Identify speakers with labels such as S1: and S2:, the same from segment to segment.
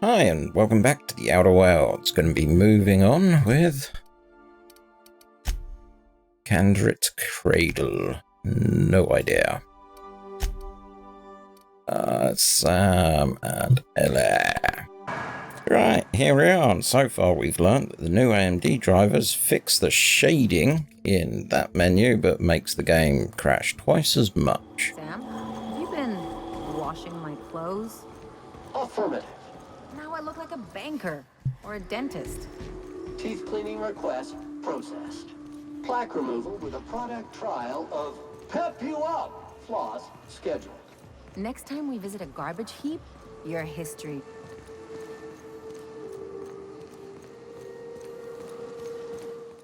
S1: Hi, and welcome back to the Outer Worlds. Going to be moving on with Candrit's Cradle. No idea. Sam and Ella. Right, here we are. And so far we've learned that the new AMD drivers fix the shading in that menu, but makes the game crash twice as much.
S2: Sam, have you been washing my clothes?
S3: Affirmative.
S2: Now I look like a banker or a dentist.
S3: Teeth cleaning request processed. Plaque removal with a product trial of Pep You Up floss scheduled.
S2: Next time we visit a garbage heap, your history.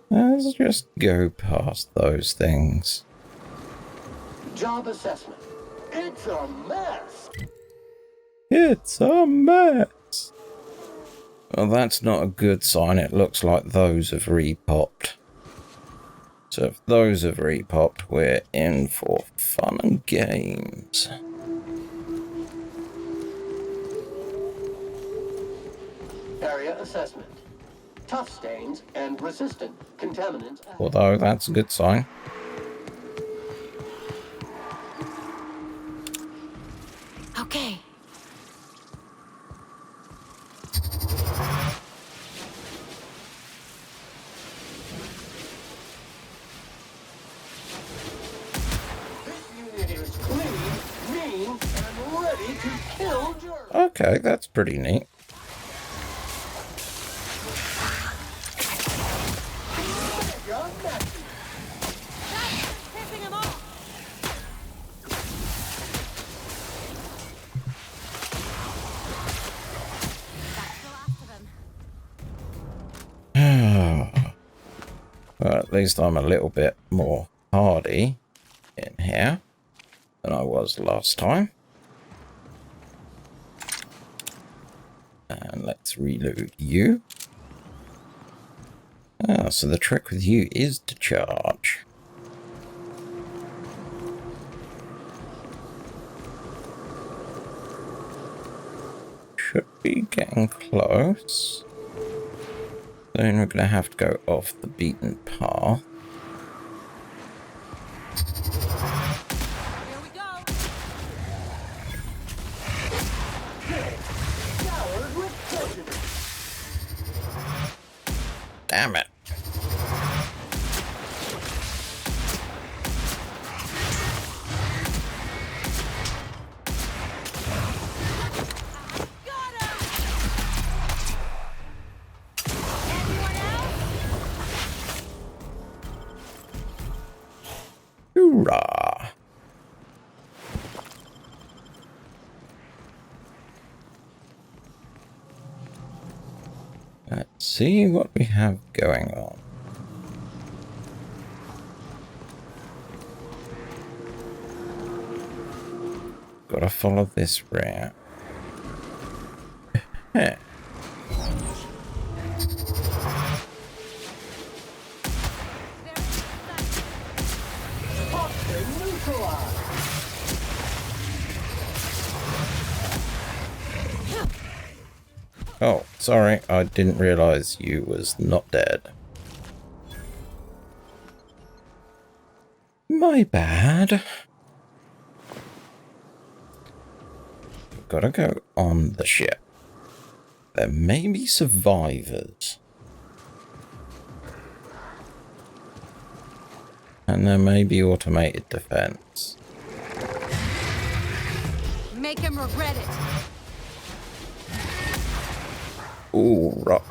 S1: Let's just go past those things.
S3: Job assessment. It's a mess.
S1: It's a mess. Well, that's not a good sign. It looks like those have repopped. So if those have repopped, we're in for fun and games.
S3: Area assessment. Tough stains and resistant contaminants.
S1: Although that's a good sign.
S2: Okay.
S3: This unit is clean, mean, and ready to kill germs.
S1: Okay, that's pretty neat.
S3: Young Maxie.
S2: Pissing him off. That's the last of them.
S1: Well, at least I'm a little bit more hardy in here than I was last time. And let's reload you. Ah, so the trick with you is to charge. Should be getting close. Then we're going to have to go off the beaten path.
S2: Here we go.
S3: Showered with prejudice.
S1: Damn it.
S2: Got him. Anyone else?
S1: Hoorah. Let's see what we have going on. Gotta follow this route. Heh.
S3: Toxin neutralized.
S1: Oh, sorry, I didn't realize you was not dead. My bad. Gotta go on the ship. There may be survivors. And there may be automated defense.
S2: Make him regret it.
S1: Ooh, rock.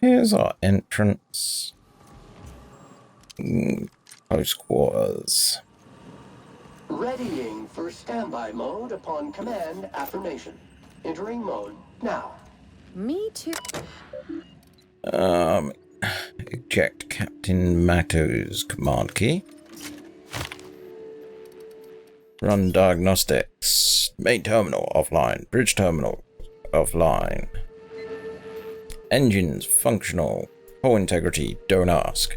S1: Here's our entrance. Close quarters.
S3: Readying for standby mode upon command affirmation. Entering mode now.
S2: Me too.
S1: Eject Captain Mato's command key. Run diagnostics. Main terminal offline. Bridge terminal offline. Engines functional. Hull integrity, don't ask.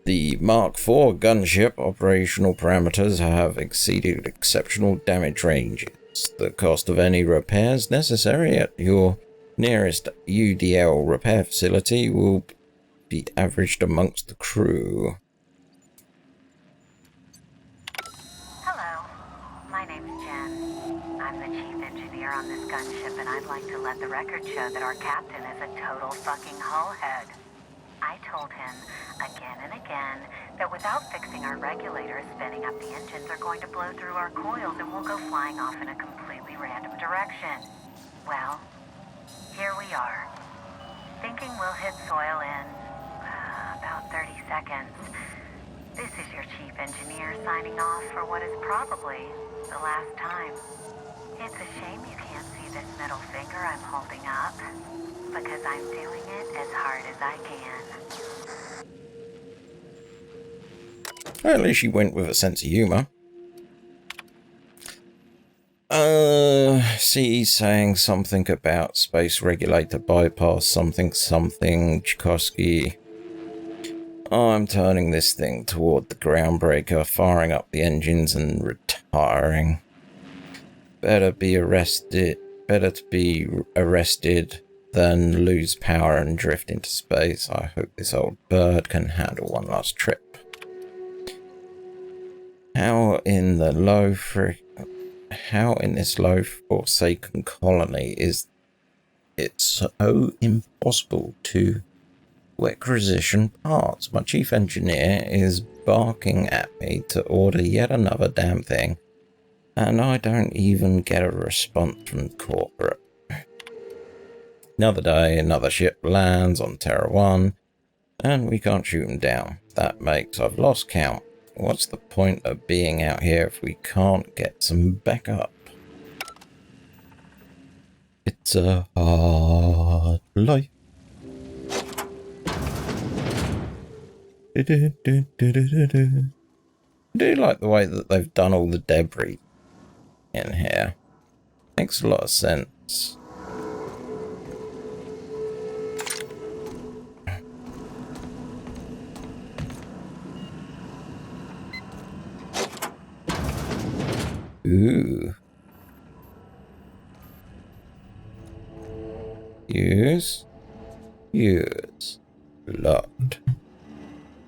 S1: The Mark IV gunship operational parameters have exceeded exceptional damage ranges. The cost of any repairs necessary at your nearest UDL repair facility will be averaged amongst the crew.
S4: Hello, my name's Jen. I'm the chief engineer on this gunship, and I'd like to let the record show that our captain is a total fucking hullhead. I told him again and again that without fixing our regulators, spinning up the engines are going to blow through our coils and we'll go flying off in a completely random direction. Well, here we are. Thinking we'll hit soil in about 30 seconds. This is your chief engineer signing off for what is probably the last time. It's a shame you can't see this middle finger I'm holding up, because I'm doing it as hard as I can.
S1: Well, at least she went with a sense of humour. See, saying something about space regulator bypass, something, Tchaikovsky. I'm turning this thing toward the groundbreaker, firing up the engines and retiring. Better to be arrested than lose power and drift into space. I hope this old bird can handle one last trip. How in this low forsaken colony is it so impossible to requisition parts? My chief engineer is barking at me to order yet another damn thing, and I don't even get a response from corporate. Another day, another ship lands on Terra 1, and we can't shoot them down. That makes I've lost count. What's the point of being out here if we can't get some backup? It's a hard life. I do like the way that they've done all the debris in here. Makes a lot of sense. Ooh. Use. Locked.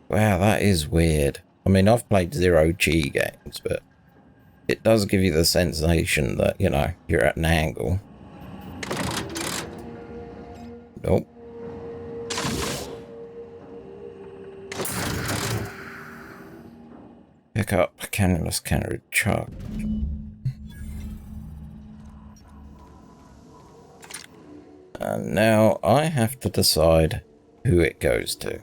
S1: Wow, that is weird. I mean, I've played 0G games, but it does give you the sensation that, you know, you're at an angle. Nope. Pick up cannulus can recharge. And now I have to decide who it goes to.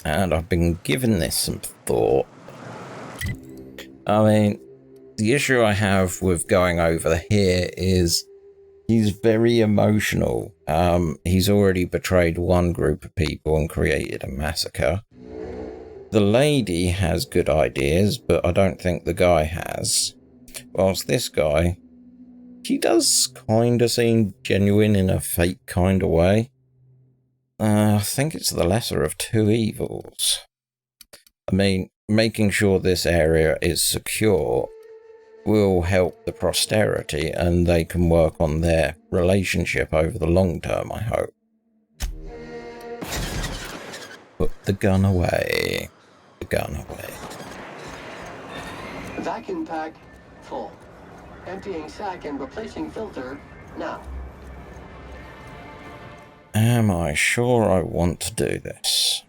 S1: And I've been giving this some thought. I mean, the issue I have with going over here is he's very emotional. He's already betrayed one group of people and created a massacre. The lady has good ideas, but I don't think the guy has. Whilst this guy, he does kind of seem genuine in a fake kind of way. I think it's the lesser of two evils. I mean, making sure this area is secure will help the posterity and they can work on their relationship over the long term, I hope. Put the gun away. The gun away.
S3: Vacuum pack full. Emptying sack and replacing filter now.
S1: Am I sure I want to do this?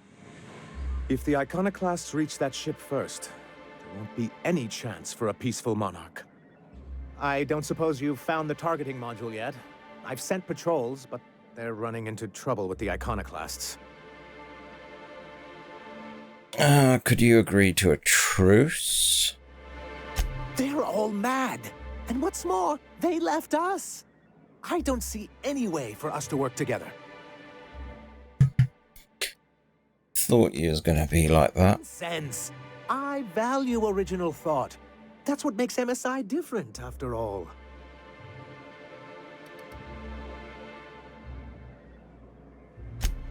S5: If the iconoclasts reach that ship first, there won't be any chance for a peaceful monarch. I don't suppose you've found the targeting module yet? I've sent patrols, but they're running into trouble with the iconoclasts.
S1: Could you agree to a truce?
S6: They're all mad. And what's more, they left us. I don't see any way for us to work together.
S1: Thought you was gonna be like that.
S6: Sense. I value original thought. That's what makes MSI different, after all.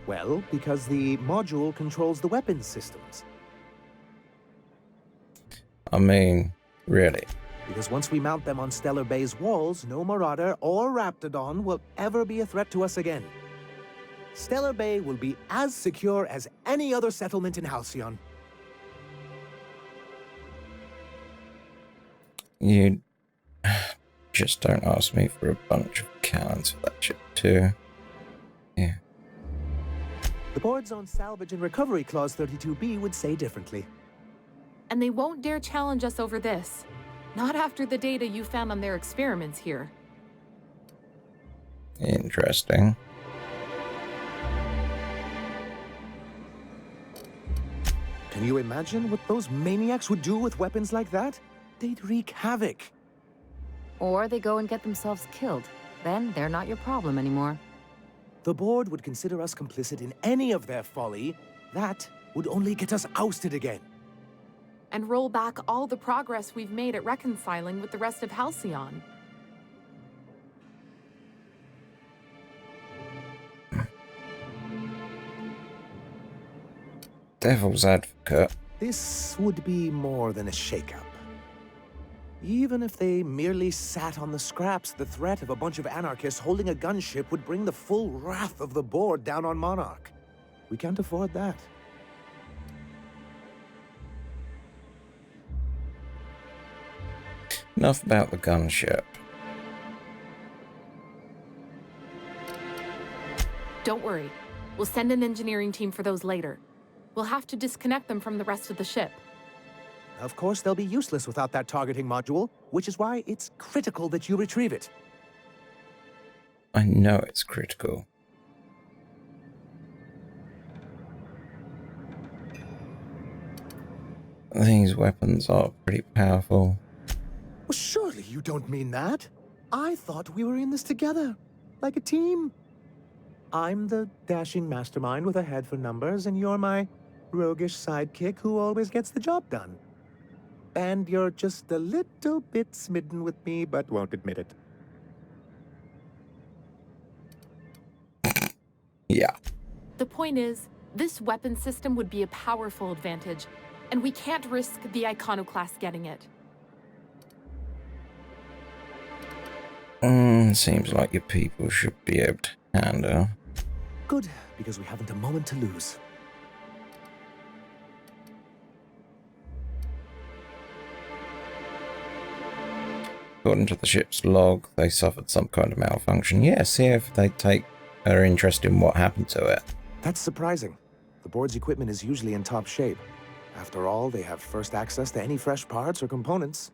S6: Well, because the module controls the weapons systems.
S1: I mean, really.
S6: Because once we mount them on Stellar Bay's walls, no Marauder or Raptidon will ever be a threat to us again. Stellar Bay will be as secure as any other settlement in Halcyon.
S1: You just don't ask me for a bunch of cannons for that ship too. Yeah.
S6: The board's own Salvage and Recovery Clause 32B would say differently.
S7: And they won't dare challenge us over this. Not after the data you found on their experiments here.
S1: Interesting.
S6: Can you imagine what those maniacs would do with weapons like that? They'd wreak havoc.
S2: Or they go and get themselves killed. Then they're not your problem anymore.
S6: The board would consider us complicit in any of their folly. That would only get us ousted again.
S7: And roll back all the progress we've made at reconciling with the rest of Halcyon.
S1: Devil's advocate.
S6: This would be more than a shakeup. Even if they merely sat on the scraps, the threat of a bunch of anarchists holding a gunship would bring the full wrath of the board down on Monarch. We can't afford that.
S1: Enough about the gunship.
S7: Don't worry. We'll send an engineering team for those later. We'll have to disconnect them from the rest of the ship.
S6: Of course, they'll be useless without that targeting module, which is why it's critical that you retrieve it.
S1: I know it's critical. These weapons are pretty powerful.
S6: Well, surely you don't mean that. I thought we were in this together, like a team. I'm the dashing mastermind with a head for numbers, and you're my roguish sidekick who always gets the job done. And you're just a little bit smitten with me, but won't admit it.
S1: Yeah.
S7: The point is, this weapon system would be a powerful advantage, and we can't risk the Iconoclast getting it.
S1: Seems like your people should be able to handle.
S6: Good, because we haven't a moment to lose.
S1: According to the ship's log, they suffered some kind of malfunction. Yeah, see if they take their interest in what happened to it.
S6: That's surprising. The board's equipment is usually in top shape. After all, they have first access to any fresh parts or components.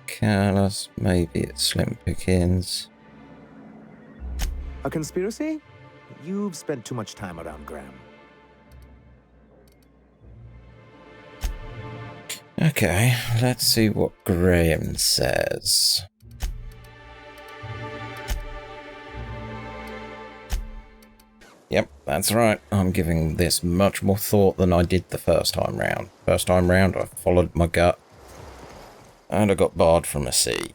S1: Careless, maybe it's slim pickings.
S6: A conspiracy? You've spent too much time around Graham.
S1: Okay, let's see what Graham says. Yep, that's right. I'm giving this much more thought than I did the first time round. First time round, I followed my gut. And I got barred from a sea.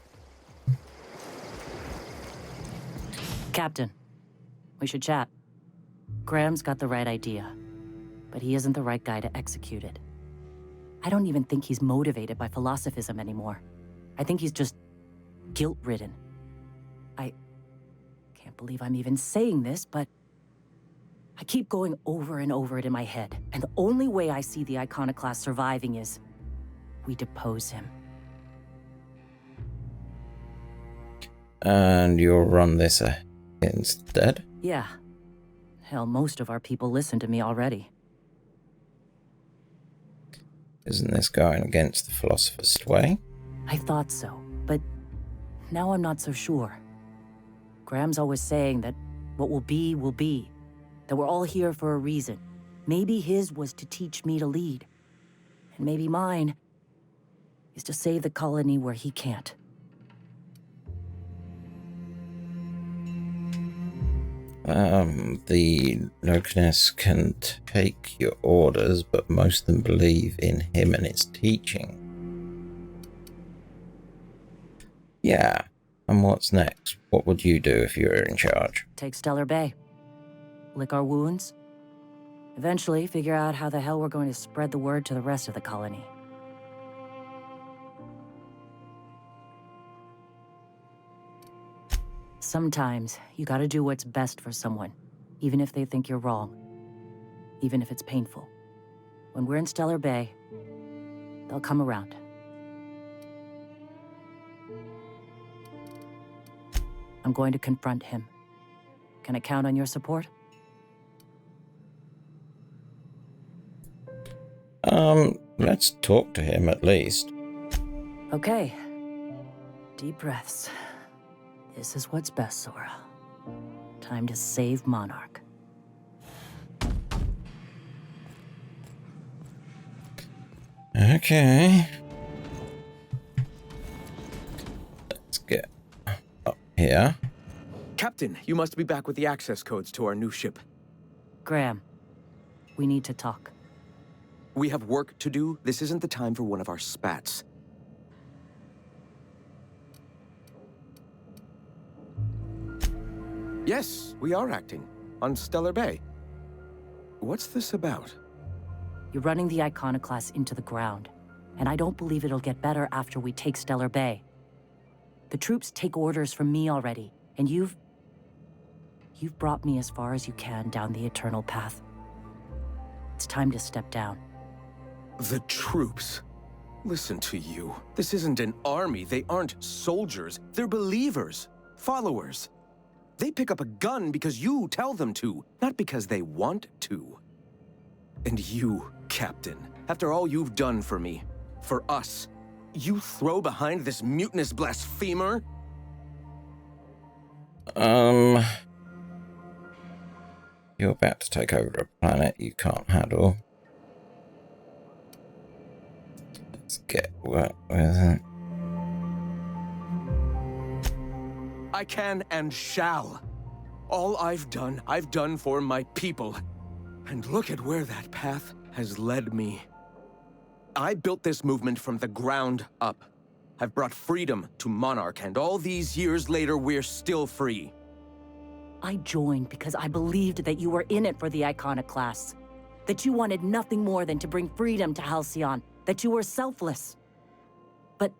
S8: Captain, we should chat. Graham's got the right idea, but he isn't the right guy to execute it. I don't even think he's motivated by philosophism anymore. I think he's just guilt-ridden. I can't believe I'm even saying this, but I keep going over and over it in my head, and the only way I see the Iconoclast surviving is we depose him.
S1: And you'll run this instead?
S8: Yeah. Hell, most of our people listen to me already.
S1: Isn't this going against the philosopher's way?
S8: I thought so, but now I'm not so sure. Graham's always saying that what will be, that we're all here for a reason. Maybe his was to teach me to lead, and maybe mine is to save the colony where he can't.
S1: The Locaness can take your orders, but most of them believe in him and his teaching. Yeah, and what's next? What would you do if you were in charge?
S8: Take Stellar Bay. Lick our wounds. Eventually, figure out how the hell we're going to spread the word to the rest of the colony. Sometimes, you gotta do what's best for someone, even if they think you're wrong. Even if it's painful. When we're in Stellar Bay, they'll come around. I'm going to confront him. Can I count on your support?
S1: Let's talk to him at least.
S8: Okay. Deep breaths. This is what's best, Sora. Time to save Monarch.
S1: Okay. Let's get up here.
S5: Captain, you must be back with the access codes to our new ship.
S8: Graham, we need to talk.
S9: We have work to do. This isn't the time for one of our spats. Yes, we are acting. On Stellar Bay. What's this about?
S8: You're running the Iconoclast into the ground, and I don't believe it'll get better after we take Stellar Bay. The troops take orders from me already, and you've brought me as far as you can down the eternal path. It's time to step down.
S9: The troops. Listen to you. This isn't an army. They aren't soldiers. They're believers. Followers. They pick up a gun because you tell them to, not because they want to. And you, Captain, after all you've done for me, for us, you throw behind this mutinous blasphemer?
S1: You're about to take over a planet you can't handle. Let's get what with it.
S9: I can and shall. All I've done for my people. And look at where that path has led me. I built this movement from the ground up. I've brought freedom to Monarch, and all these years later, we're still free.
S8: I joined because I believed that you were in it for the Iconoclasts. That you wanted nothing more than to bring freedom to Halcyon. That you were selfless. But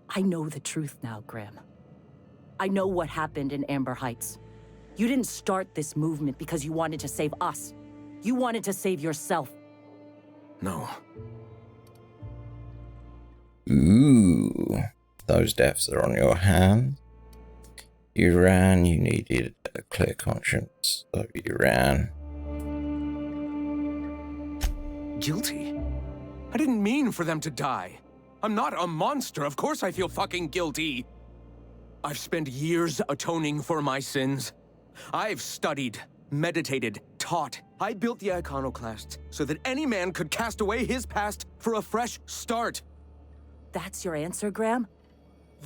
S8: I know the truth now, Graham. I know what happened in Amber Heights. You didn't start this movement because you wanted to save us. You wanted to save yourself.
S9: No.
S1: Ooh, those deaths are on your hands. You ran, you needed a clear conscience, so you ran.
S9: Guilty? I didn't mean for them to die. I'm not a monster. Of course I feel fucking guilty. I've spent years atoning for my sins. I've studied, meditated, taught. I built the Iconoclasts so that any man could cast away his past for a fresh start.
S8: That's your answer, Graham?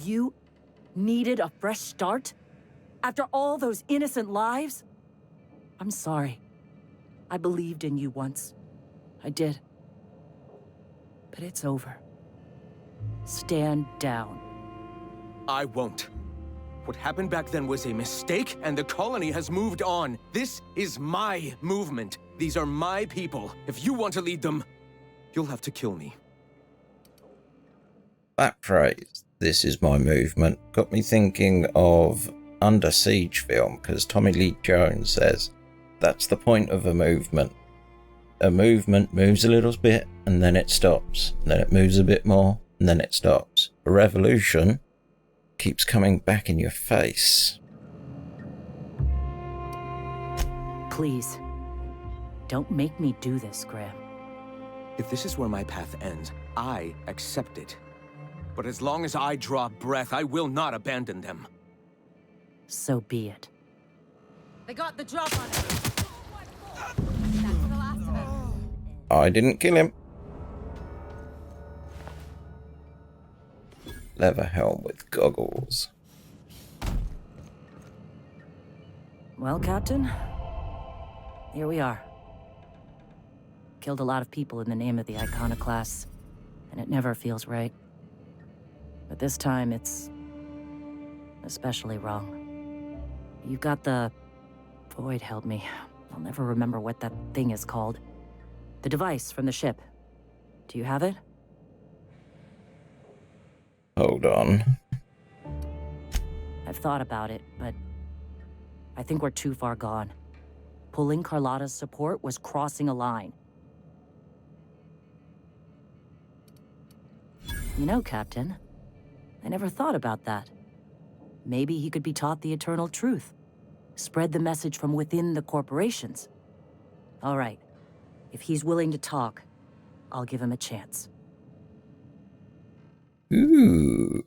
S8: You needed a fresh start? After all those innocent lives? I'm sorry. I believed in you once. I did. But it's over. Stand down.
S9: I won't. What happened back then was a mistake, and the colony has moved on. This is my movement. These are my people. If you want to lead them, you'll have to kill me.
S1: That phrase, "this is my movement," got me thinking of Under Siege film, because Tommy Lee Jones says that's the point of a movement. A movement moves a little bit, and then it stops. And then it moves a bit more, and then it stops. A revolution keeps coming back in your face.
S8: Please, don't make me do this, Graham.
S9: If this is where my path ends, I accept it. But as long as I draw breath, I will not abandon them.
S8: So be it.
S2: They got the drop on him. That's the last of him.
S1: I didn't kill him. Leather helm with goggles.
S8: Well, Captain, here we are. Killed a lot of people in the name of the iconoclasts, and it never feels right. But this time, it's especially wrong. You've got the... Void, help me. I'll never remember what that thing is called. The device from the ship. Do you have it?
S1: Hold on.
S8: I've thought about it, but I think we're too far gone. Pulling Carlotta's support was crossing a line. You know, Captain, I never thought about that. Maybe he could be taught the eternal truth. Spread the message from within the corporations. All right. If he's willing to talk, I'll give him a chance.
S1: Ooh.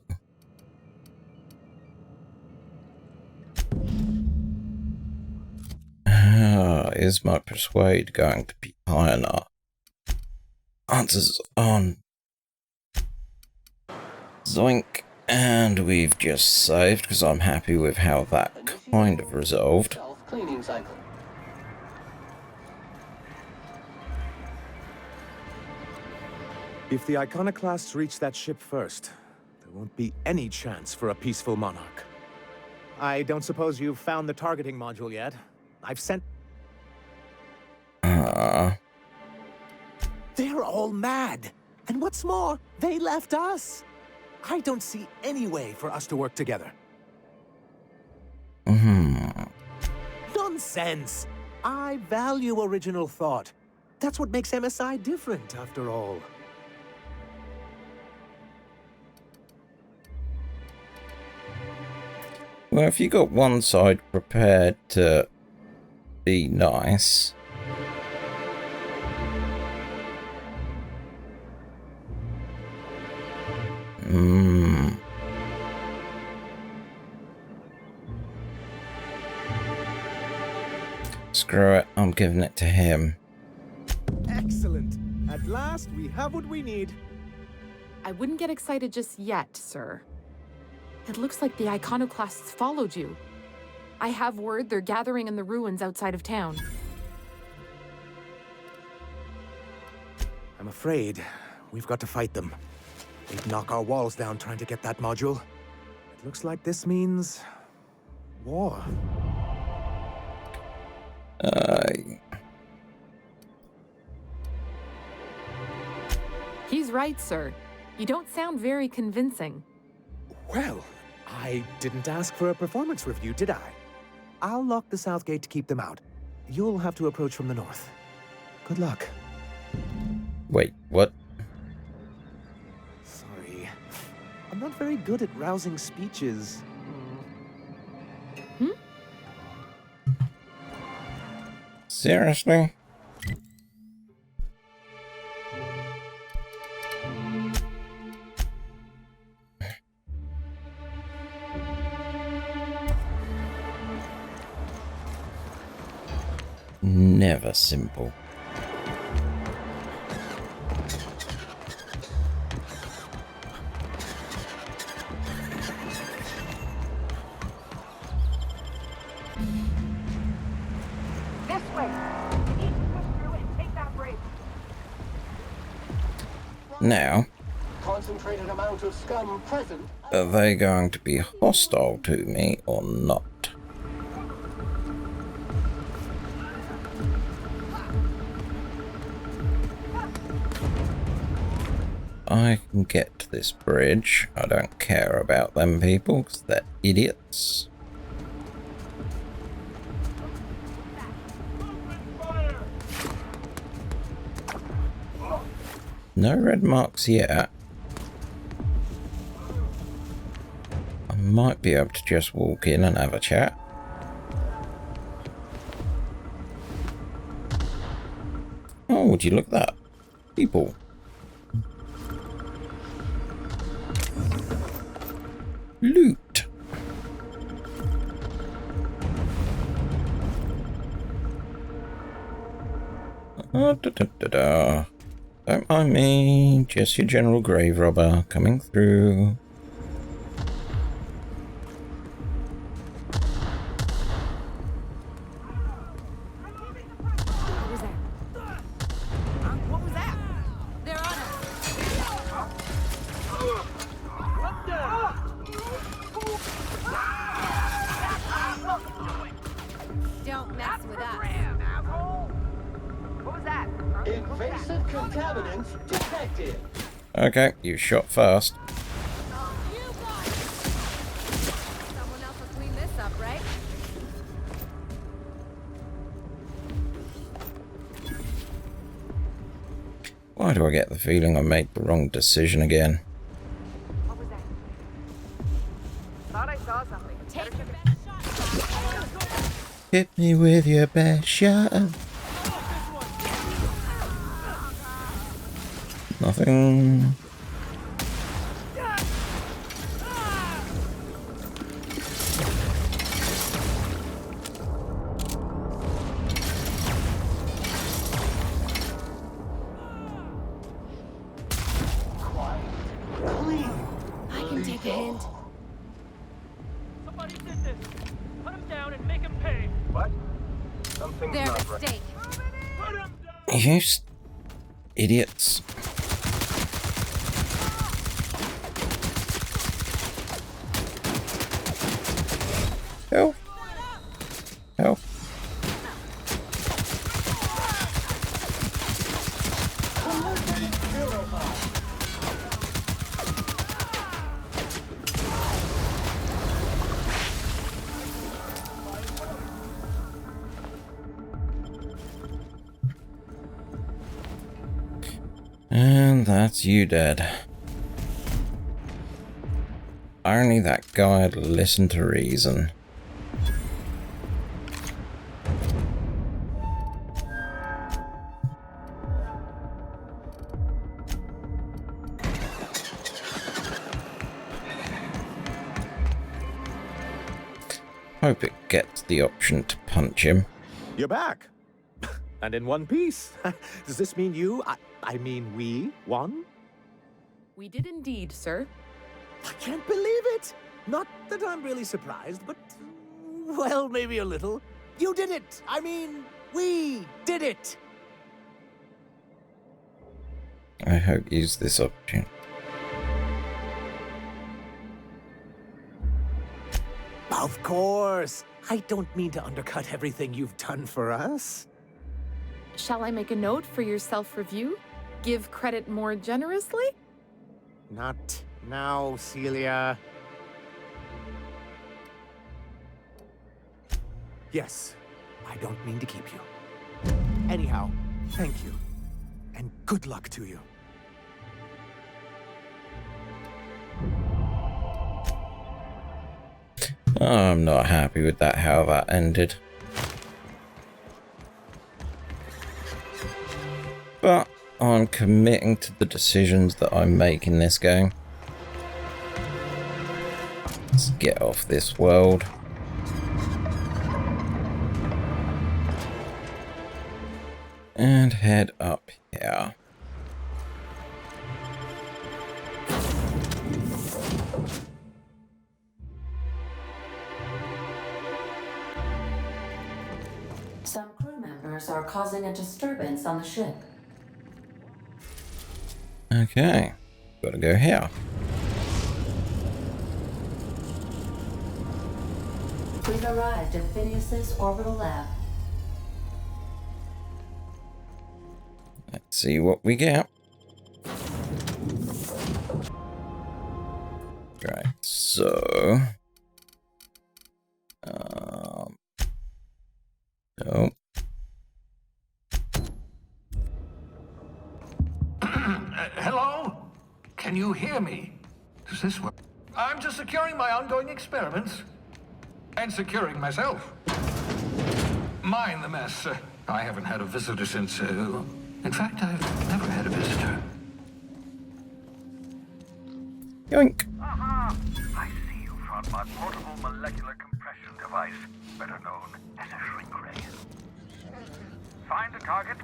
S1: Is my persuade going to be high enough? Answers on. Zoink. And we've just saved because I'm happy with how that kind of resolved.
S3: Self-cleaning cycle.
S5: If the iconoclasts reach that ship first, there won't be any chance for a peaceful monarch. I don't suppose you've found the targeting module yet. I've sent... They're all mad! And what's more, they left us! I don't see any way for us to work together. Nonsense! I value original thought. That's what makes MSI different, after all.
S1: Well, if you got one side prepared to be nice... Screw it, I'm giving it to him.
S5: Excellent. At last, we have what we need.
S7: I wouldn't get excited just yet, sir. It looks like the iconoclasts followed you. I have word they're gathering in the ruins outside of town.
S5: I'm afraid we've got to fight them. They'd knock our walls down trying to get that module. It looks like this means... war.
S7: He's right, sir. You don't sound very convincing.
S5: Well, I didn't ask for a performance review, did I? I'll lock the south gate to keep them out. You'll have to approach from the north. Good luck.
S1: Wait, what?
S5: Sorry. I'm not very good at rousing speeches.
S1: Seriously? Never simple.
S4: This way! You need to push through and take that bridge.
S1: Now,
S3: Concentrated amount of scum present.
S1: are they going to be hostile to me or not? I can get to this bridge. I don't care about them people because they're idiots. No red marks yet. I might be able to just walk in and have a chat. Oh, would you look at that? People. Loot. Don't mind me, just your general grave robber coming through.
S3: Invasive contaminants detected.
S1: Okay, you shot first.
S2: You got it. Someone else will clean this up, right?
S1: Why do I get the feeling I made the wrong decision again?
S2: What was that? Thought I saw something. Take your best shot.
S1: Hit me with your best shot. Nothing.
S2: I can take a hint.
S10: Somebody did this. Put him down and make him pay.
S11: What? Something's
S2: Their
S11: not right.
S2: mistake.
S10: Put him down.
S1: You idiots. Help. Help. And that's you dead. Only that guy'd listen to reason. Hope it gets the option to punch him.
S5: You're back. And in one piece. Does this mean I mean we won?
S7: We did indeed, sir.
S5: I can't believe it. Not that I'm really surprised, but, well, maybe a little. You did it. I mean, we did it.
S1: I hope you use this opportunity.
S5: Of course. I don't mean to undercut everything you've done for us.
S7: Shall I make a note for your self-review? Give credit more generously?
S5: Not now, Celia. Yes, I don't mean to keep you. Anyhow, thank you. And good luck to you.
S1: I'm not happy with that, how that ended. But I'm committing to the decisions that I make in this game. Let's get off this world. And head up here.
S8: Some crew members are causing a disturbance on the ship.
S1: Okay, gotta go here.
S8: We've arrived at Phineas's orbital lab.
S1: Let's see what we get. Right, so... no.
S11: Hello? Can you hear me? Does this work? I'm just securing my ongoing experiments. And securing myself. Mind the mess. I haven't had a visitor since, in fact, I've never had a visitor.
S1: Yoink.
S11: Aha! I see you found my portable molecular compression device, better known as a shrink ray. Find the target.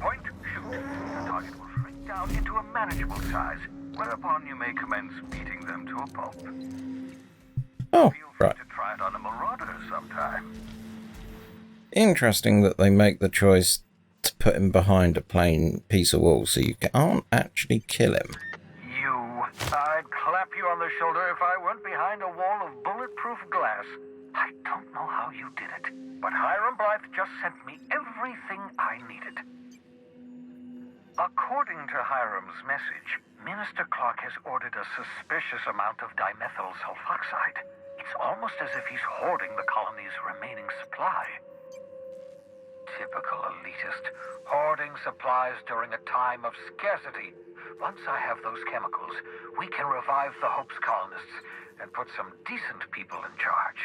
S11: Point, shoot. The target will shrink down into a manageable size, whereupon you may commence beating them to a pulp.
S1: Oh,
S11: Feel free
S1: right.
S11: to try it on a marauder sometime.
S1: Interesting that they make the choice to put him behind a plain piece of wall so you can't actually kill him.
S11: I'd clap you on the shoulder if I weren't behind a wall of bulletproof glass.
S12: I don't know how you did it, but Hiram Blythe just sent me everything I needed. According to Hiram's message, Minister Clark has ordered a suspicious amount of dimethyl sulfoxide. It's almost as if he's hoarding the colony's remaining supply. Typical elitist, hoarding supplies during a time of scarcity. Once I have those chemicals, we can revive the Hope's colonists and put some decent people in charge.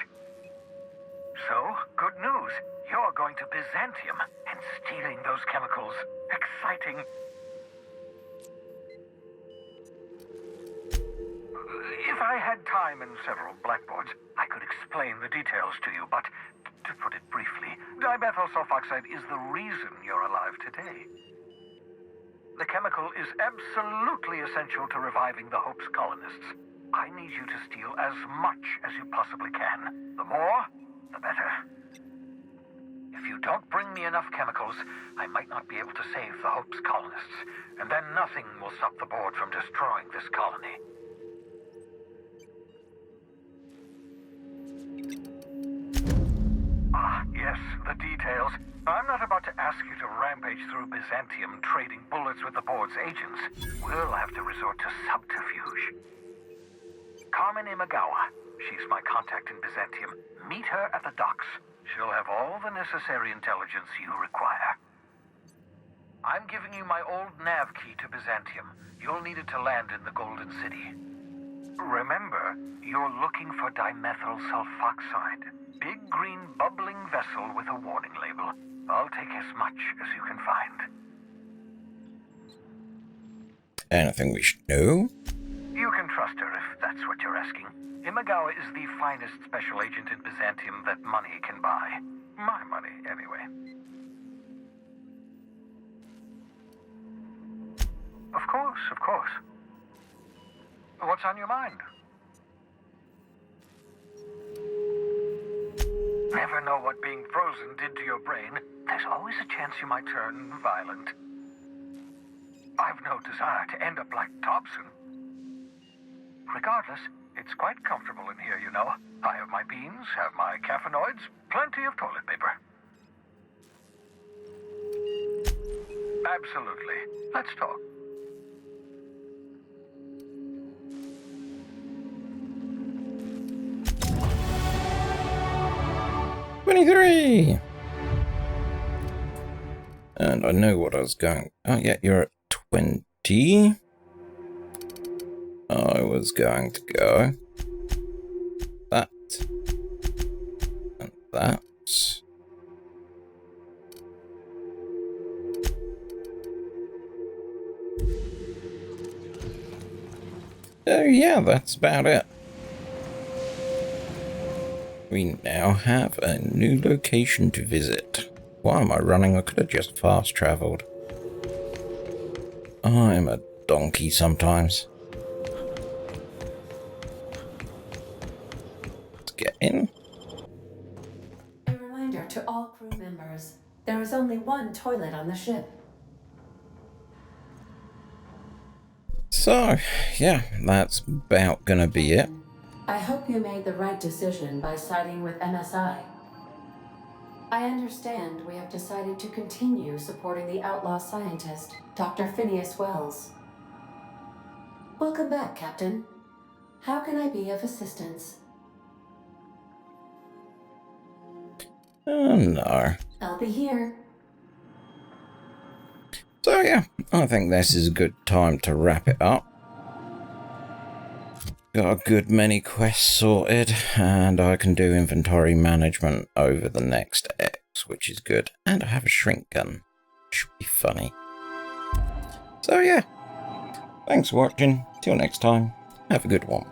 S12: So, good news. You're going to Byzantium and stealing those chemicals. Exciting. If I had time and several blackboards, I could explain the details to you, but to put it briefly, dimethyl sulfoxide is the reason you're alive today. The chemical is absolutely essential to reviving the Hope's colonists. I need you to steal as much as you possibly can. The more, the better. If you don't bring me enough chemicals, I might not be able to save the Hope's colonists, and then nothing will stop the board from destroying this colony. Ah, yes, the details. I'm not about to ask you to rampage through Byzantium trading bullets with the board's agents. We'll have to resort to subterfuge. Carmen Imagawa. She's my contact in Byzantium. Meet her at the docks. She'll have all the necessary intelligence you require. I'm giving you my old nav key to Byzantium. You'll need it to land in the Golden City. Remember, you're looking for dimethyl sulfoxide. Big green bubbling vessel with a warning label. I'll take as much as you can find.
S1: Anything we should know?
S12: You can trust her if that's what you're asking. Imagawa is the finest special agent in Byzantium that money can buy. My money, anyway. Of course, of course. What's on your mind? Never know what being frozen did to your brain. There's always a chance you might turn violent. I've no desire to end up like Dobson. Regardless, it's quite comfortable in here, you know. I have my beans, have my caffeinoids, plenty of toilet paper. Absolutely. Let's talk.
S1: "23! And I know what I was going... Oh, yeah, you're at 20. I was going to go... that. And that. So yeah, that's about it. We now have a new location to visit. Why am I running? I could have just fast travelled. I'm a donkey sometimes. Let's get in.
S13: A reminder to all crew members, there is only one toilet on the ship.
S1: So, yeah, that's about gonna be it.
S13: I hope you made the right decision by siding with MSI. I understand we have decided to continue supporting the outlaw scientist, Dr. Phineas Wells. Welcome back, Captain. How can I be of assistance?
S1: Oh no.
S13: I'll be here.
S1: So yeah, I think this is a good time to wrap it up. Got a good many quests sorted, and I can do inventory management over the next X, which is good. And I have a shrink gun. Should be funny. So yeah, thanks for watching. Till next time, have a good one.